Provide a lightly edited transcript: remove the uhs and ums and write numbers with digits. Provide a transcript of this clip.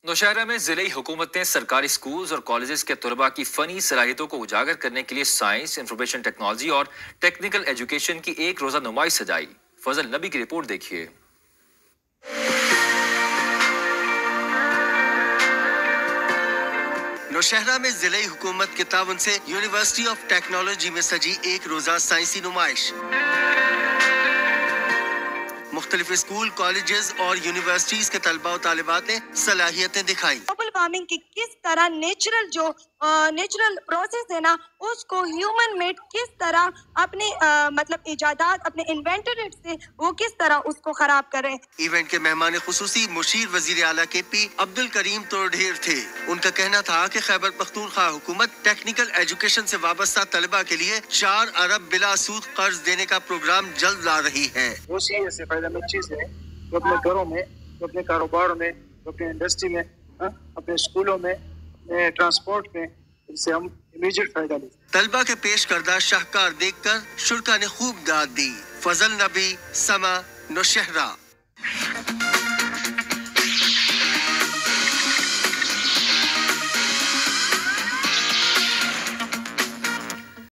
نوشہرہ میں ضلعی حکومت نے سرکاری سکولز اور کالجز کے طلباء کی فنی صلاحیتوں کو اجاگر کرنے کے لیے سائنس، انفارمیشن ٹیکنالوجی اور ٹیکنیکل ایجوکیشن کی ایک روزہ نمائش سجائی۔ فضل نبی کی رپورٹ دیکھیے۔ نوشہرہ میں ضلعی حکومت کے تعاون سے یونیورسٹی آف ٹیکنالوجی میں سجی ایک روزہ سائنسی نمائش۔ مختلف اسکول، کالجز اور یونیورسٹیز کے طلباء و طالبات نے صلاحیتیں دکھائیں۔ گلوبل وارمنگ کی کس طرح نیچرل پروسیس ہے نا، اس کو ہیومن میڈ کس طرح اپنے ایجادات، اپنے انوینٹری سے وہ کس طرح اس کو خراب کریں۔ ایونٹ کے مہمان خصوصی مشیر وزیر اعلیٰ کے پی عبدالکریم توڈھیر تھے۔ ان کا کہنا تھا کہ خیبر پختونخوا حکومت ٹیکنیکل ایجوکیشن سے وابستہ طلباء کے لیے 4 ارب بلا سود قرض دینے کا پروگرام جلد لا رہی ہے۔ وہ چیز سے فائدہ مند چیز ہے جو اپنے گھروں میں، جو اپنے کاروباروں میں، جو اپنے انڈسٹری میں، اپنے اسکولوں میں، اپنے ٹرانسپورٹ میں، اس سے ہم امیجیٹ فائدہ لیں۔ طلبہ کے پیش کردہ شاہکار دیکھ کر شرکا نے خوب داد دی۔ فضل نبی، سما، نوشہرہ۔